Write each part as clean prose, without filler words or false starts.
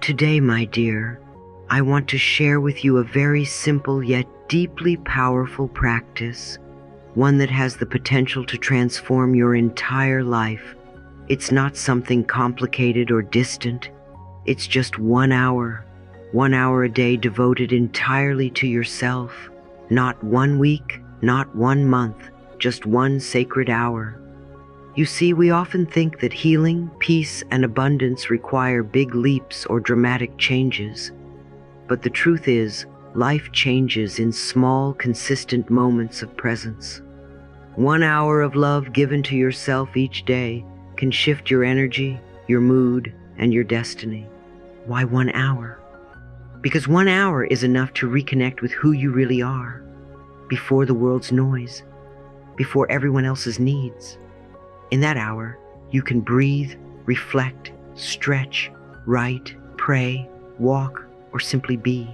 Today, my dear, I want to share with you a very simple yet deeply powerful practice, one that has the potential to transform your entire life. It's not something complicated or distant. It's just 1 hour a day devoted entirely to yourself. Not 1 week, not 1 month, just 1 sacred hour. You see, we often think that healing, peace, and abundance require big leaps or dramatic changes. But the truth is, life changes in small, consistent moments of presence. 1 hour of love given to yourself each day can shift your energy, your mood, and your destiny. Why 1 hour? Because 1 hour is enough to reconnect with who you really are, before the world's noise, before everyone else's needs. In that hour, you can breathe, reflect, stretch, write, pray, walk, or simply be.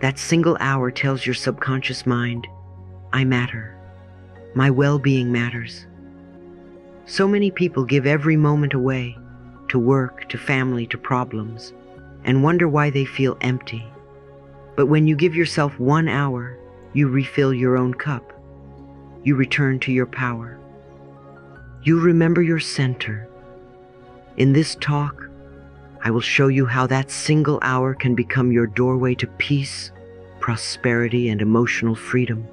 That single hour tells your subconscious mind, I matter. My well-being matters. So many people give every moment away, to work, to family, to problems, and wonder why they feel empty. But when you give yourself 1 hour, you refill your own cup. You return to your power. You remember your center. In this talk, I will show you how that single hour can become your doorway to peace, prosperity, and emotional freedom.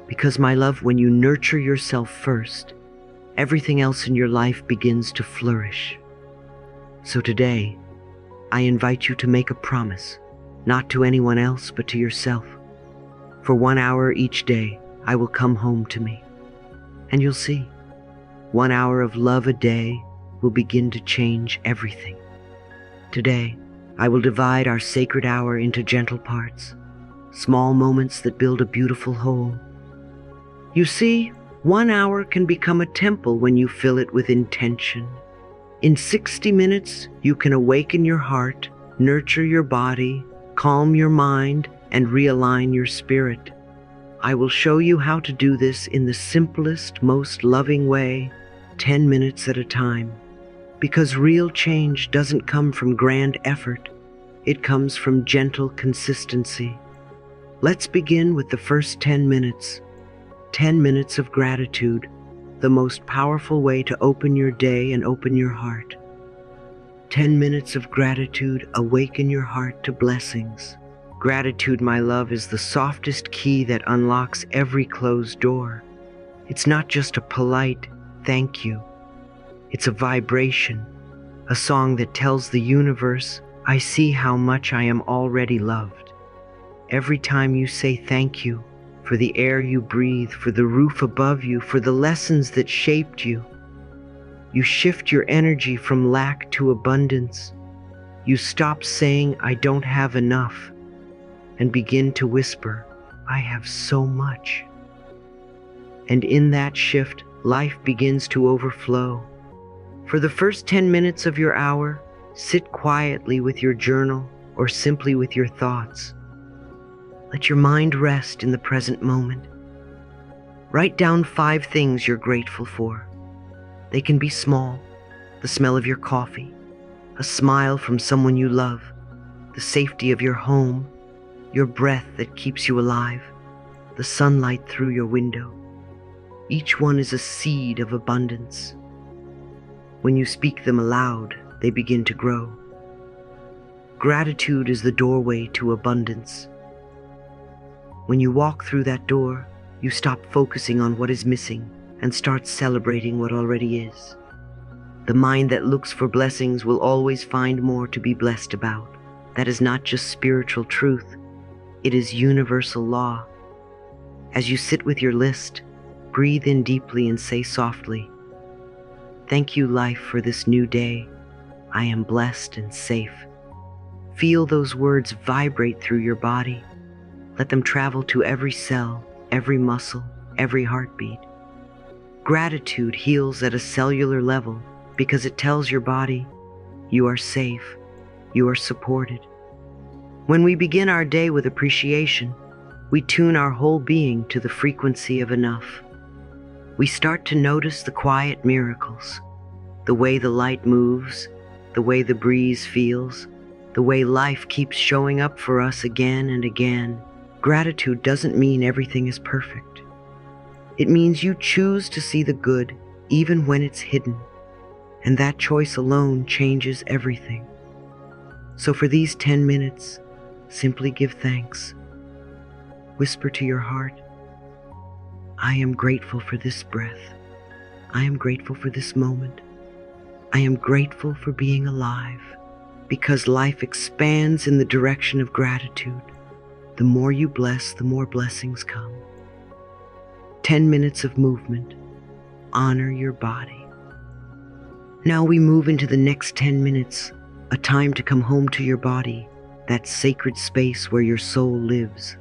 Because, my love, when you nurture yourself first, everything else in your life begins to flourish. So today, I invite you to make a promise, not to anyone else but to yourself. For 1 hour each day, I will come home to me. And you'll see, 1 hour of love a day will begin to change everything. Today, I will divide our sacred hour into gentle parts, small moments that build a beautiful whole. You see, 1 hour can become a temple when you fill it with intention. In 60 minutes, you can awaken your heart, nurture your body, calm your mind, and realign your spirit. I will show you how to do this in the simplest, most loving way, 10 minutes at a time. Because real change doesn't come from grand effort. It comes from gentle consistency. Let's begin with the first 10 minutes. 10 minutes of gratitude, the most powerful way to open your day and open your heart. 10 minutes of gratitude awaken your heart to blessings. Gratitude, my love, is the softest key that unlocks every closed door. It's not just a polite thank you. It's a vibration, a song that tells the universe, I see how much I am already loved. Every time you say thank you, for the air you breathe, for the roof above you, for the lessons that shaped you, you shift your energy from lack to abundance. You stop saying, I don't have enough, and begin to whisper, I have so much. And in that shift, life begins to overflow. For the first 10 minutes of your hour, sit quietly with your journal or simply with your thoughts. Let your mind rest in the present moment. Write down 5 things you're grateful for. They can be small: the smell of your coffee, a smile from someone you love, the safety of your home, your breath that keeps you alive, the sunlight through your window. Each one is a seed of abundance. When you speak them aloud, they begin to grow. Gratitude is the doorway to abundance. When you walk through that door, you stop focusing on what is missing and start celebrating what already is. The mind that looks for blessings will always find more to be blessed about. That is not just spiritual truth, it is universal law. As you sit with your list, breathe in deeply and say softly, thank you, life, for this new day. I am blessed and safe. Feel those words vibrate through your body. Let them travel to every cell, every muscle, every heartbeat. Gratitude heals at a cellular level because it tells your body, you are safe, you are supported. When we begin our day with appreciation, we tune our whole being to the frequency of enough. We start to notice the quiet miracles, the way the light moves, the way the breeze feels, the way life keeps showing up for us again and again. Gratitude doesn't mean everything is perfect. It means you choose to see the good even when it's hidden, and that choice alone changes everything. So for these 10 minutes, simply give thanks. Whisper to your heart, I am grateful for this breath. I am grateful for this moment. I am grateful for being alive, because life expands in the direction of gratitude. The more you bless, the more blessings come. 10 minutes of movement. Honor your body. Now we move into the next 10 minutes, a time to come home to your body, that sacred space where your soul lives.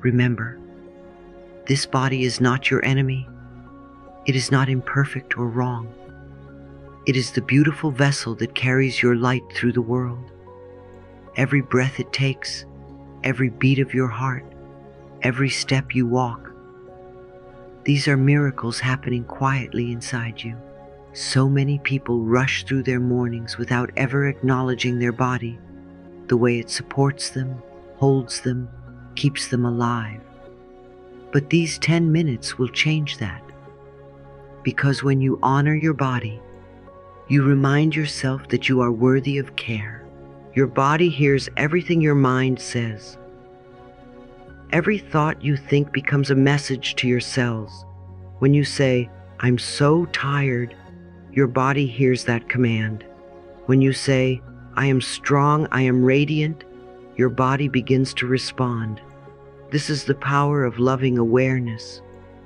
Remember, this body is not your enemy. It is not imperfect or wrong. It is the beautiful vessel that carries your light through the world. Every breath it takes, every beat of your heart, every step you walk, these are miracles happening quietly inside you. So many people rush through their mornings without ever acknowledging their body, the way it supports them, holds them, keeps them alive. But these 10 minutes will change that. Because when you honor your body, you remind yourself that you are worthy of care. Your body hears everything your mind says. Every thought you think becomes a message to your cells. When you say, I'm so tired, your body hears that command. When you say, I am strong, I am radiant, your body begins to respond. This is the power of loving awareness.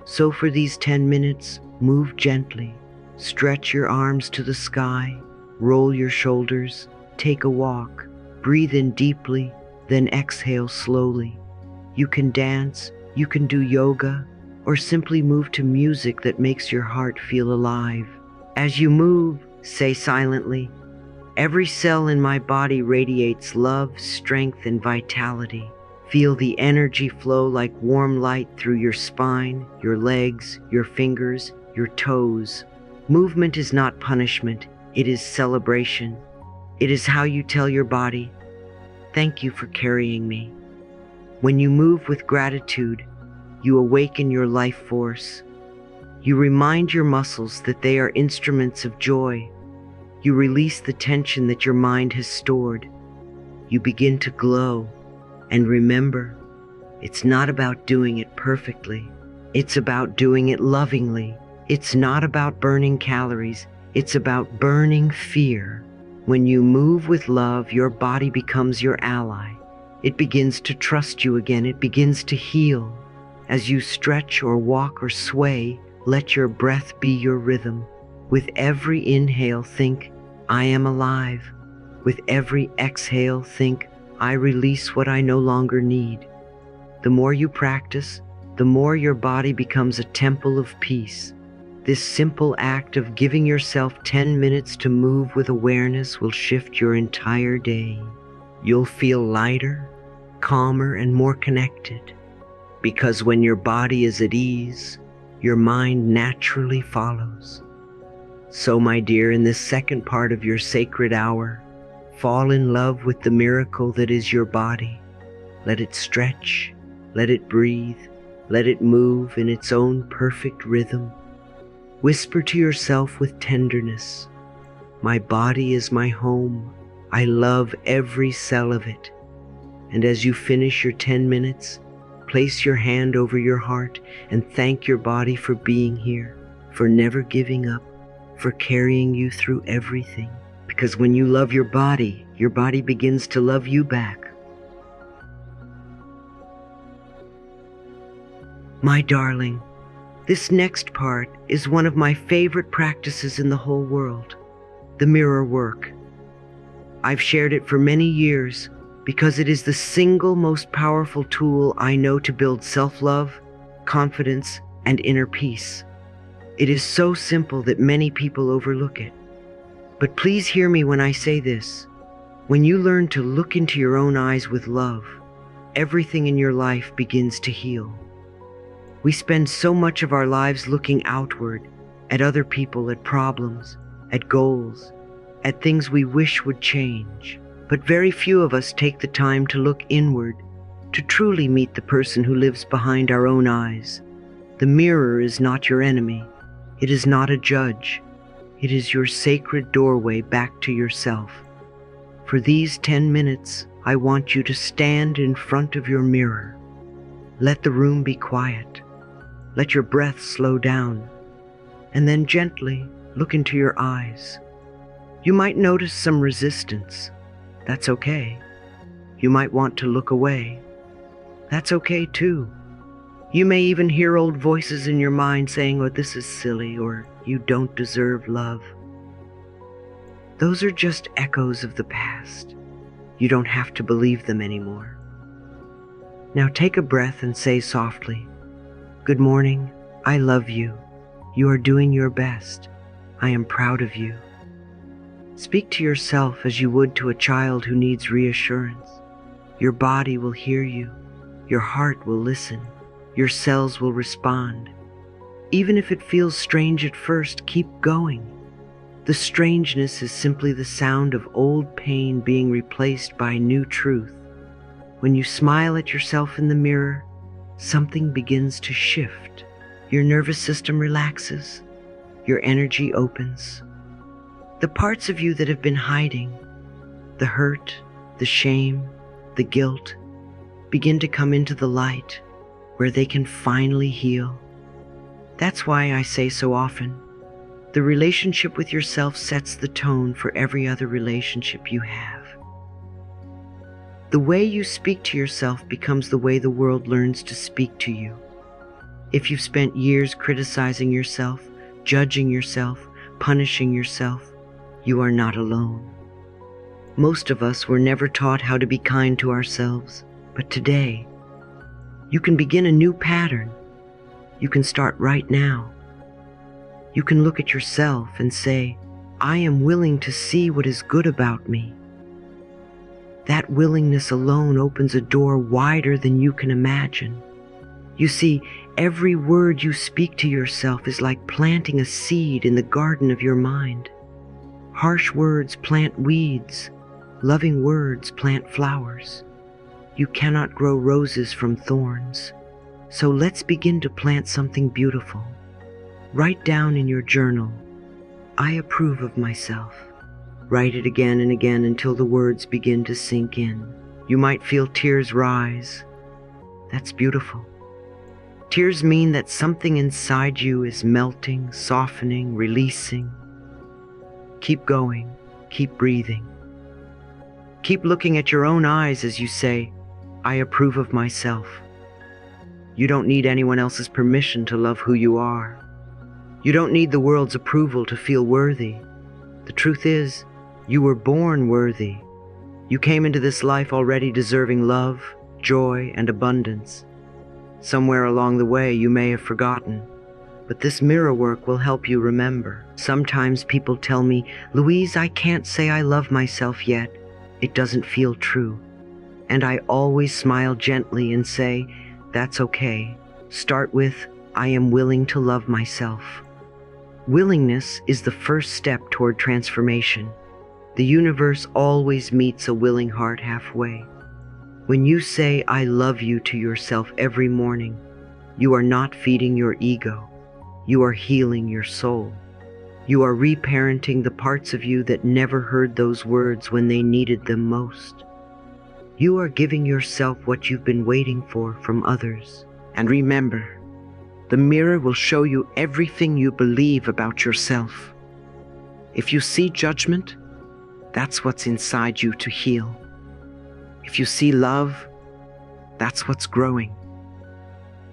So for these 10 minutes, move gently. Stretch your arms to the sky, roll your shoulders, take a walk, breathe in deeply, then exhale slowly. You can dance, you can do yoga, or simply move to music that makes your heart feel alive. As you move, say silently, every cell in my body radiates love, strength, and vitality. Feel the energy flow like warm light through your spine, your legs, your fingers, your toes. Movement is not punishment, it is celebration. It is how you tell your body, thank you for carrying me. When you move with gratitude, you awaken your life force. You remind your muscles that they are instruments of joy. You release the tension that your mind has stored. You begin to glow. And remember, it's not about doing it perfectly. It's about doing it lovingly. It's not about burning calories. It's about burning fear. When you move with love, your body becomes your ally. It begins to trust you again. It begins to heal. As you stretch or walk or sway, let your breath be your rhythm. With every inhale, think, I am alive. With every exhale, think, I release what I no longer need. The more you practice, the more your body becomes a temple of peace. This simple act of giving yourself 10 minutes to move with awareness will shift your entire day. You'll feel lighter, calmer, and more connected. Because when your body is at ease, your mind naturally follows. So, my dear, in this second part of your sacred hour, fall in love with the miracle that is your body. Let it stretch, let it breathe, let it move in its own perfect rhythm. Whisper to yourself with tenderness, my body is my home. I love every cell of it. And as you finish your 10 minutes, place your hand over your heart and thank your body for being here, for never giving up, for carrying you through everything. Because when you love your body begins to love you back. My darling, this next part is one of my favorite practices in the whole world, the mirror work. I've shared it for many years because it is the single most powerful tool I know to build self-love, confidence, and inner peace. It is so simple that many people overlook it. But please hear me when I say this. When you learn to look into your own eyes with love, everything in your life begins to heal. We spend so much of our lives looking outward, at other people, at problems, at goals, at things we wish would change. But very few of us take the time to look inward, to truly meet the person who lives behind our own eyes. The mirror is not your enemy. It is not a judge. It is your sacred doorway back to yourself. For these 10 minutes, I want you to stand in front of your mirror. Let the room be quiet. Let your breath slow down. And then gently look into your eyes. You might notice some resistance. That's okay. You might want to look away. That's okay too. You may even hear old voices in your mind saying, "Oh, this is silly," or "You don't deserve love." Those are just echoes of the past. You don't have to believe them anymore. Now take a breath and say softly, "Good morning. I love you. You are doing your best. I am proud of you." Speak to yourself as you would to a child who needs reassurance. Your body will hear you. Your heart will listen. Your cells will respond. Even if it feels strange at first, keep going. The strangeness is simply the sound of old pain being replaced by new truth. When you smile at yourself in the mirror, something begins to shift. Your nervous system relaxes. Your energy opens. The parts of you that have been hiding, the hurt, the shame, the guilt, begin to come into the light where they can finally heal. That's why I say so often, the relationship with yourself sets the tone for every other relationship you have. The way you speak to yourself becomes the way the world learns to speak to you. If you've spent years criticizing yourself, judging yourself, punishing yourself, you are not alone. Most of us were never taught how to be kind to ourselves, but today, you can begin a new pattern. You can start right now. You can look at yourself and say, "I am willing to see what is good about me." That willingness alone opens a door wider than you can imagine. You see, every word you speak to yourself is like planting a seed in the garden of your mind. Harsh words plant weeds. Loving words plant flowers. You cannot grow roses from thorns. So let's begin to plant something beautiful. Write down in your journal, "I approve of myself." Write it again and again until the words begin to sink in. You might feel tears rise. That's beautiful. Tears mean that something inside you is melting, softening, releasing. Keep going. Keep breathing. Keep looking at your own eyes as you say, "I approve of myself." You don't need anyone else's permission to love who you are. You don't need the world's approval to feel worthy. The truth is, you were born worthy. You came into this life already deserving love, joy, and abundance. Somewhere along the way you may have forgotten, but this mirror work will help you remember. Sometimes people tell me, "Louise, I can't say I love myself yet. It doesn't feel true." And I always smile gently and say, "That's okay. Start with, I am willing to love myself." Willingness is the first step toward transformation. The universe always meets a willing heart halfway. When you say, "I love you" to yourself every morning, you are not feeding your ego. You are healing your soul. You are reparenting the parts of you that never heard those words when they needed them most. You are giving yourself what you've been waiting for from others. And remember, the mirror will show you everything you believe about yourself. If you see judgment, that's what's inside you to heal. If you see love, that's what's growing.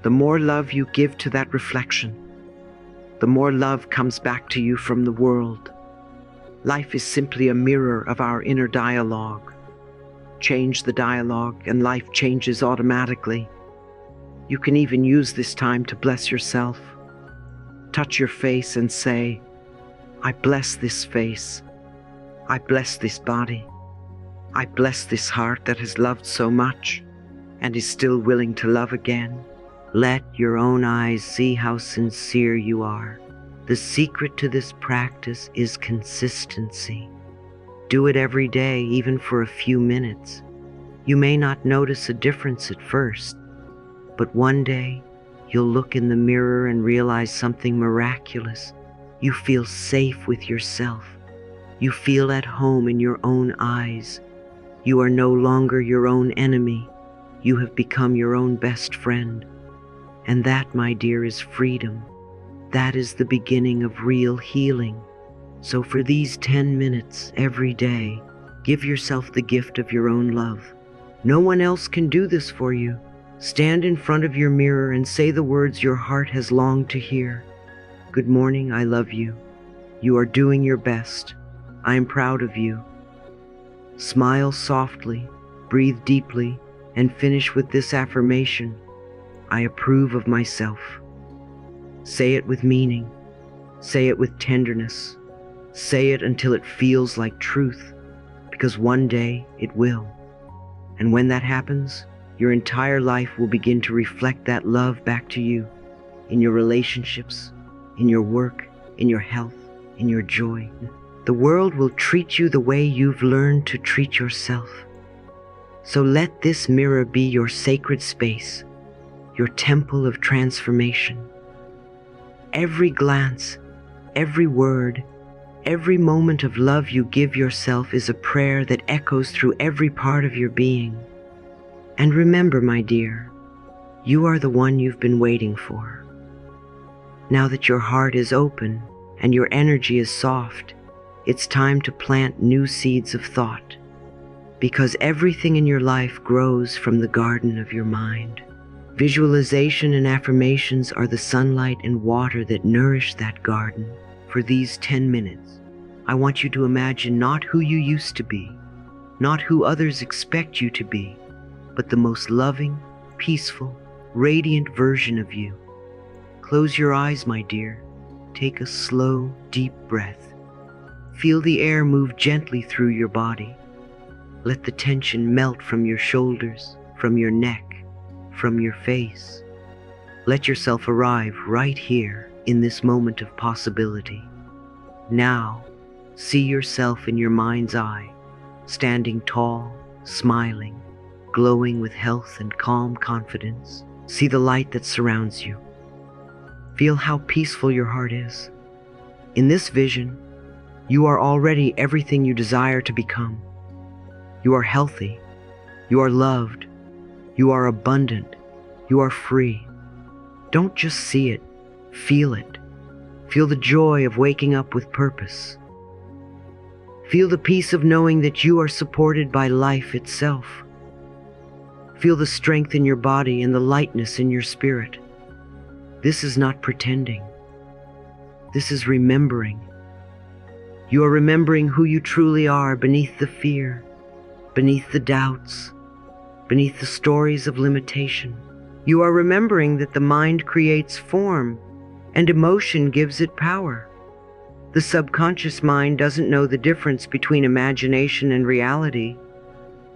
The more love you give to that reflection, the more love comes back to you from the world. Life is simply a mirror of our inner dialogue. Change the dialogue and life changes automatically. You can even use this time to bless yourself. Touch your face and say, "I bless this face. I bless this body. I bless this heart that has loved so much and is still willing to love again." Let your own eyes see how sincere you are. The secret to this practice is consistency. Do it every day, even for a few minutes. You may not notice a difference at first, but one day you'll look in the mirror and realize something miraculous. You feel safe with yourself. You feel at home in your own eyes. You are no longer your own enemy. You have become your own best friend. And that, my dear, is freedom. That is the beginning of real healing. So for these 10 minutes every day, give yourself the gift of your own love. No one else can do this for you. Stand in front of your mirror and say the words your heart has longed to hear. Good morning, I love you. You are doing your best. I am proud of you. Smile softly, breathe deeply, and finish with this affirmation. I approve of myself. Say it with meaning. Say it with tenderness. Say it until it feels like truth, because one day it will. And when that happens, your entire life will begin to reflect that love back to you, in your relationships, in your work, in your health, in your joy. The world will treat you the way you've learned to treat yourself. So let this mirror be your sacred space, your temple of transformation. Every glance, every word, every moment of love you give yourself is a prayer that echoes through every part of your being. And remember, my dear, you are the one you've been waiting for. Now that your heart is open and your energy is soft, it's time to plant new seeds of thought, because everything in your life grows from the garden of your mind. Visualization and affirmations are the sunlight and water that nourish that garden. For these 10 minutes, I want you to imagine not who you used to be, not who others expect you to be, but the most loving, peaceful, radiant version of you. Close your eyes, my dear. Take a slow, deep breath. Feel the air move gently through your body. Let the tension melt from your shoulders, from your neck, from your face. Let yourself arrive right here in this moment of possibility. Now, see yourself in your mind's eye, standing tall, smiling, glowing with health and calm confidence. See the light that surrounds you. Feel how peaceful your heart is. In this vision, you are already everything you desire to become. You are healthy. You are loved. You are abundant. You are free. Don't just see it, feel it. Feel the joy of waking up with purpose. Feel the peace of knowing that you are supported by life itself. Feel the strength in your body and the lightness in your spirit. This is not pretending. This is remembering. You are remembering who you truly are beneath the fear, beneath the doubts, beneath the stories of limitation. You are remembering that the mind creates form and emotion gives it power. The subconscious mind doesn't know the difference between imagination and reality.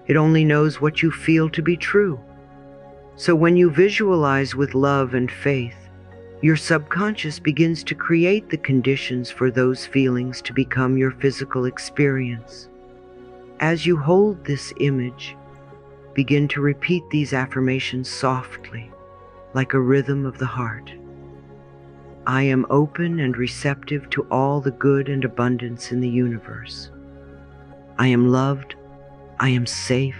It only knows what you feel to be true. So when you visualize with love and faith, your subconscious begins to create the conditions for those feelings to become your physical experience. As you hold this image, begin to repeat these affirmations softly, like a rhythm of the heart. I am open and receptive to all the good and abundance in the universe. I am loved, I am safe,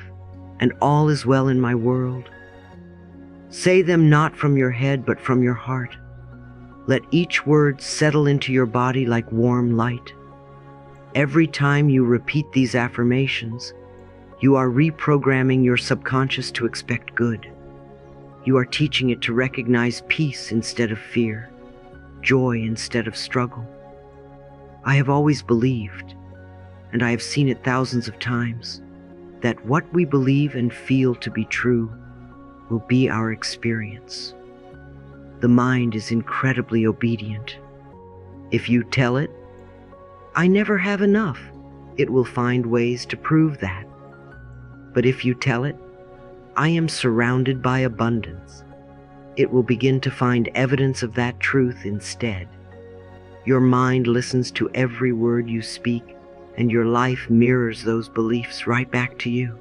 and all is well in my world. Say them not from your head, but from your heart. Let each word settle into your body like warm light. Every time you repeat these affirmations, you are reprogramming your subconscious to expect good. You are teaching it to recognize peace instead of fear, joy instead of struggle. I have always believed, and I have seen it thousands of times, that what we believe and feel to be true will be our experience. The mind is incredibly obedient. If you tell it, I never have enough, it will find ways to prove that. But if you tell it, I am surrounded by abundance, it will begin to find evidence of that truth instead. Your mind listens to every word you speak and your life mirrors those beliefs right back to you.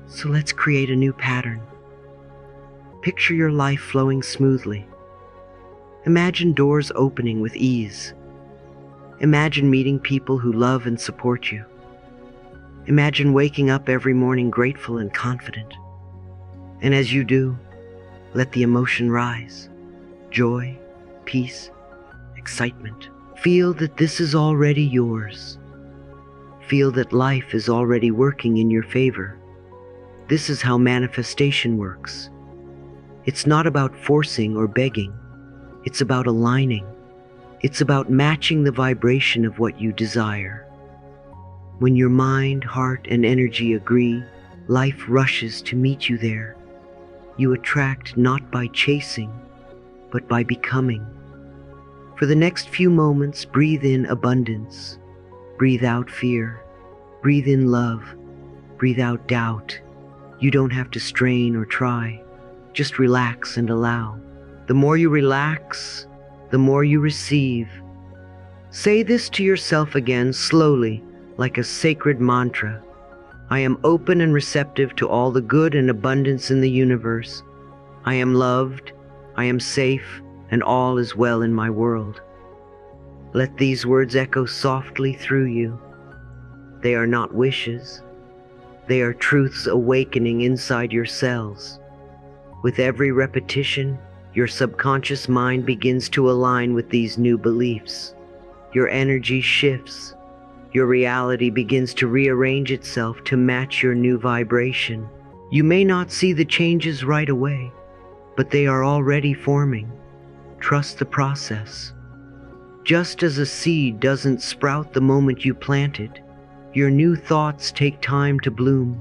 So let's create a new pattern. Picture your life flowing smoothly. Imagine doors opening with ease. Imagine meeting people who love and support you. Imagine waking up every morning grateful and confident. And as you do, let the emotion rise. Joy, peace, excitement. Feel that this is already yours. Feel that life is already working in your favor. This is how manifestation works. It's not about forcing or begging. It's about aligning. It's about matching the vibration of what you desire. When your mind, heart, and energy agree, life rushes to meet you there. You attract not by chasing, but by becoming. For the next few moments, breathe in abundance. Breathe out fear. Breathe in love. Breathe out doubt. You don't have to strain or try. Just relax and allow. The more you relax, the more you receive. Say this to yourself again slowly, like a sacred mantra. I am open and receptive to all the good and abundance in the universe. I am loved, I am safe, and all is well in my world. Let these words echo softly through you. They are not wishes. They are truths awakening inside your cells. With every repetition, your subconscious mind begins to align with these new beliefs. Your energy shifts. Your reality begins to rearrange itself to match your new vibration. You may not see the changes right away, but they are already forming. Trust the process. Just as a seed doesn't sprout the moment you plant it, your new thoughts take time to bloom.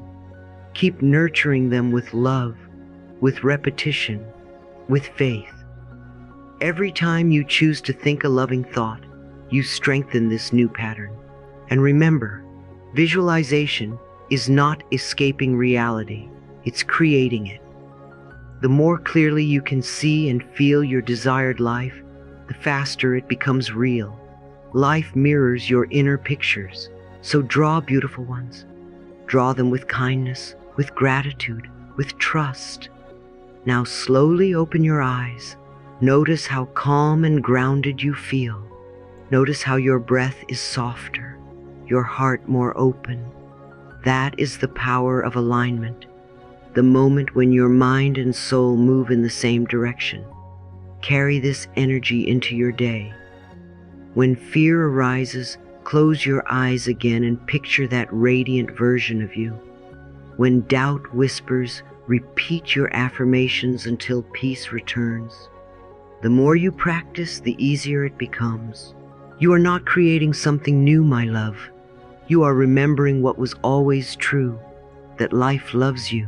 Keep nurturing them with love, with repetition, with faith. Every time you choose to think a loving thought, you strengthen this new pattern. And remember, visualization is not escaping reality, it's creating it. The more clearly you can see and feel your desired life, the faster it becomes real. Life mirrors your inner pictures, so draw beautiful ones. Draw them with kindness, with gratitude, with trust. Now slowly open your eyes. Notice how calm and grounded you feel. Notice how your breath is softer, your heart more open. That is the power of alignment, the moment when your mind and soul move in the same direction. Carry this energy into your day. When fear arises, close your eyes again and picture that radiant version of you. When doubt whispers, repeat your affirmations until peace returns. The more you practice, the easier it becomes. You are not creating something new, my love. You are remembering what was always true, that life loves you,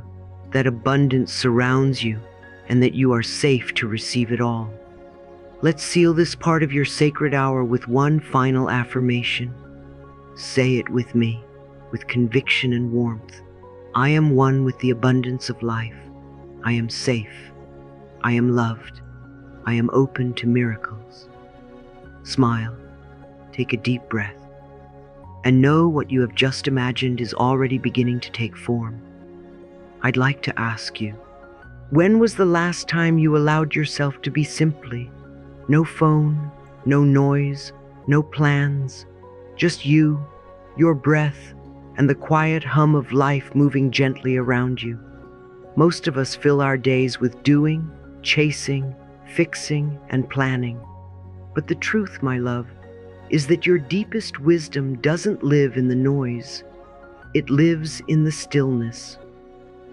that abundance surrounds you, and that you are safe to receive it all. Let's seal this part of your sacred hour with one final affirmation. Say it with me, with conviction and warmth. I am one with the abundance of life. I am safe. I am loved. I am open to miracles. Smile. Take a deep breath. And know what you have just imagined is already beginning to take form. I'd like to ask you, when was the last time you allowed yourself to be simply? No phone, no noise, no plans, just you, your breath, and the quiet hum of life moving gently around you. Most of us fill our days with doing, chasing, fixing, and planning. But the truth, my love, is that your deepest wisdom doesn't live in the noise. It lives in the stillness.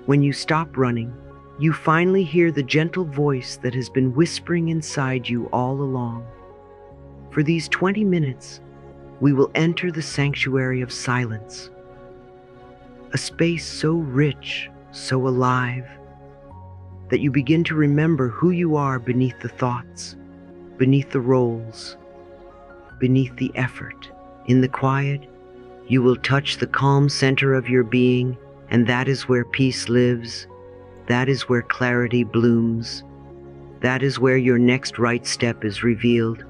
When you stop running, you finally hear the gentle voice that has been whispering inside you all along. For these 20 minutes, we will enter the sanctuary of silence, a space so rich, so alive, that you begin to remember who you are beneath the thoughts, beneath the roles, beneath the effort. In the quiet, you will touch the calm center of your being, and that is where peace lives. That is where clarity blooms. That is where your next right step is revealed,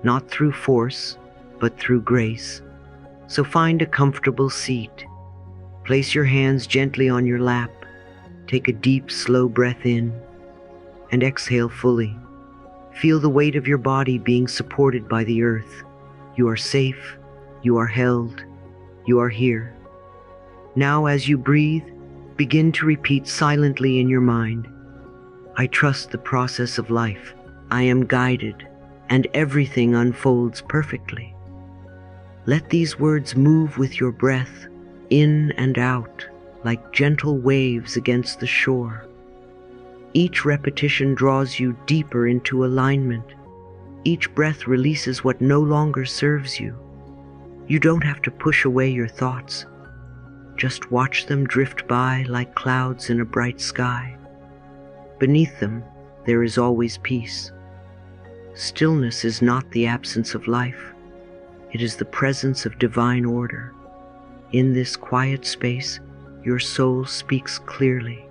not through force, but through grace. So find a comfortable seat. Place your hands gently on your lap. Take a deep, slow breath in and exhale fully. Feel the weight of your body being supported by the earth. You are safe. You are held. You are here. Now, as you breathe, begin to repeat silently in your mind, I trust the process of life. I am guided, and everything unfolds perfectly. Let these words move with your breath, in and out, like gentle waves against the shore. Each repetition draws you deeper into alignment. Each breath releases what no longer serves you. You don't have to push away your thoughts. Just watch them drift by like clouds in a bright sky. Beneath them, there is always peace. Stillness is not the absence of life. It is the presence of divine order. In this quiet space, your soul speaks clearly.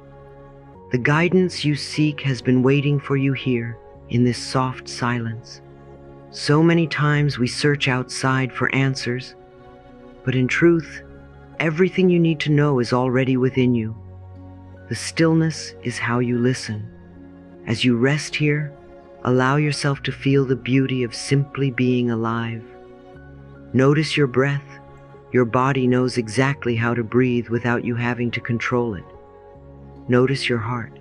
The guidance you seek has been waiting for you here in this soft silence. So many times we search outside for answers, but in truth, everything you need to know is already within you. The stillness is how you listen. As you rest here, allow yourself to feel the beauty of simply being alive. Notice your breath. Your body knows exactly how to breathe without you having to control it. Notice your heart.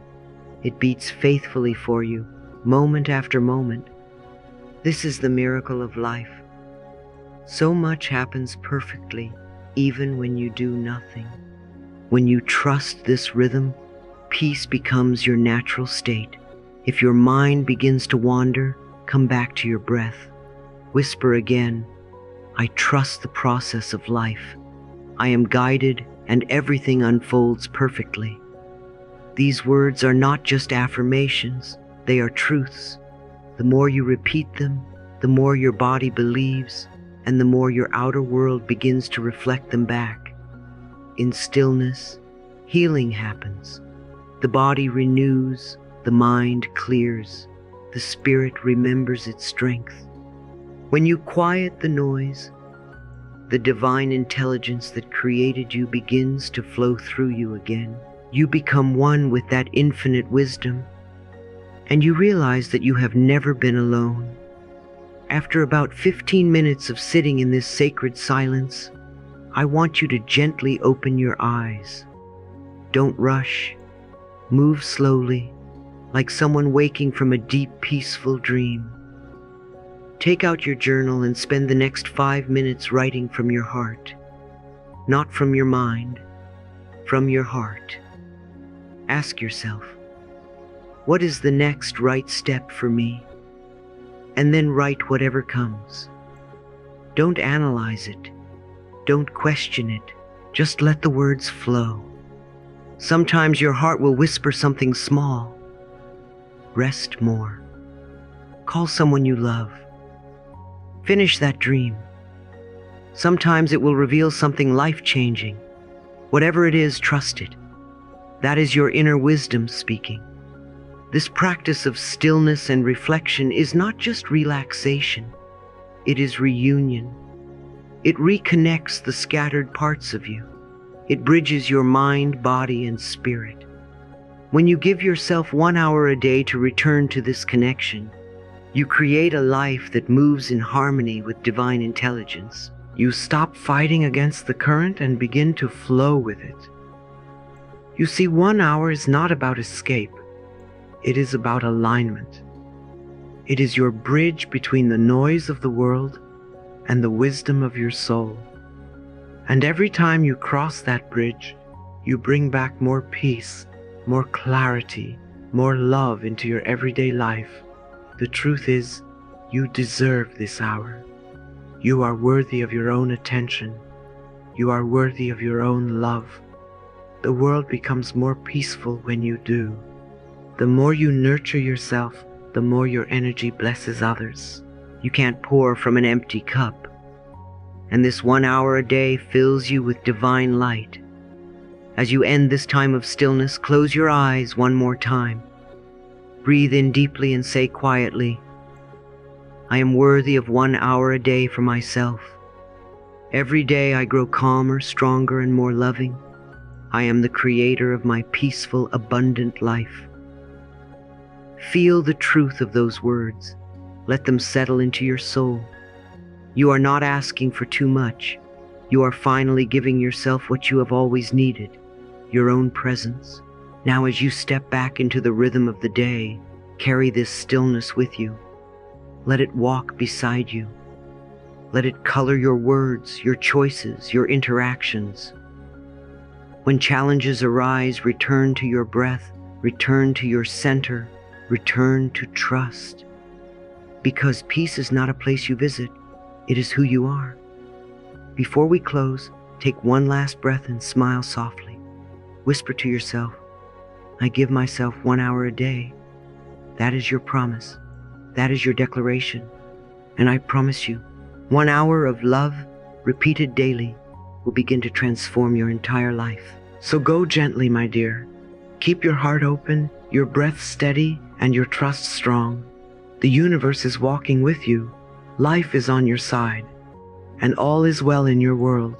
It beats faithfully for you, moment after moment. This is the miracle of life. So much happens perfectly, even when you do nothing. When you trust this rhythm, peace becomes your natural state. If your mind begins to wander, come back to your breath. Whisper again, I trust the process of life. I am guided and everything unfolds perfectly. These words are not just affirmations, they are truths. The more you repeat them, the more your body believes, and the more your outer world begins to reflect them back. In stillness, healing happens. The body renews, the mind clears, the spirit remembers its strength. When you quiet the noise, the divine intelligence that created you begins to flow through you again. You become one with that infinite wisdom, and you realize that you have never been alone. After about 15 minutes of sitting in this sacred silence, I want you to gently open your eyes. Don't rush. Move slowly, like someone waking from a deep, peaceful dream. Take out your journal and spend the next 5 minutes writing from your heart. Not from your mind, from your heart. Ask yourself, what is the next right step for me? And then write whatever comes. Don't analyze it. Don't question it. Just let the words flow. Sometimes your heart will whisper something small. Rest more. Call someone you love. Finish that dream. Sometimes it will reveal something life-changing. Whatever it is, trust it. That is your inner wisdom speaking. This practice of stillness and reflection is not just relaxation. It is reunion. It reconnects the scattered parts of you. It bridges your mind, body, and spirit. When you give yourself 1 hour a day to return to this connection, you create a life that moves in harmony with divine intelligence. You stop fighting against the current and begin to flow with it. You see, 1 hour is not about escape. It is about alignment. It is your bridge between the noise of the world and the wisdom of your soul. And every time you cross that bridge, you bring back more peace, more clarity, more love into your everyday life. The truth is, you deserve this hour. You are worthy of your own attention. You are worthy of your own love. The world becomes more peaceful when you do. The more you nurture yourself, the more your energy blesses others. You can't pour from an empty cup. And this 1 hour a day fills you with divine light. As you end this time of stillness, close your eyes one more time. Breathe in deeply and say quietly, I am worthy of 1 hour a day for myself. Every day I grow calmer, stronger, and more loving. I am the creator of my peaceful, abundant life. Feel the truth of those words. Let them settle into your soul. You are not asking for too much. You are finally giving yourself what you have always needed, your own presence. Now, as you step back into the rhythm of the day, carry this stillness with you. Let it walk beside you. Let it color your words, your choices, your interactions. When challenges arise, return to your breath, return to your center, return to trust. Because peace is not a place you visit, it is who you are. Before we close, take one last breath and smile softly. Whisper to yourself, I give myself 1 hour a day. That is your promise. That is your declaration. And I promise you, 1 hour of love, repeated daily, will begin to transform your entire life. So go gently, my dear. Keep your heart open, your breath steady, and your trust strong. The universe is walking with you. Life is on your side, and all is well in your world.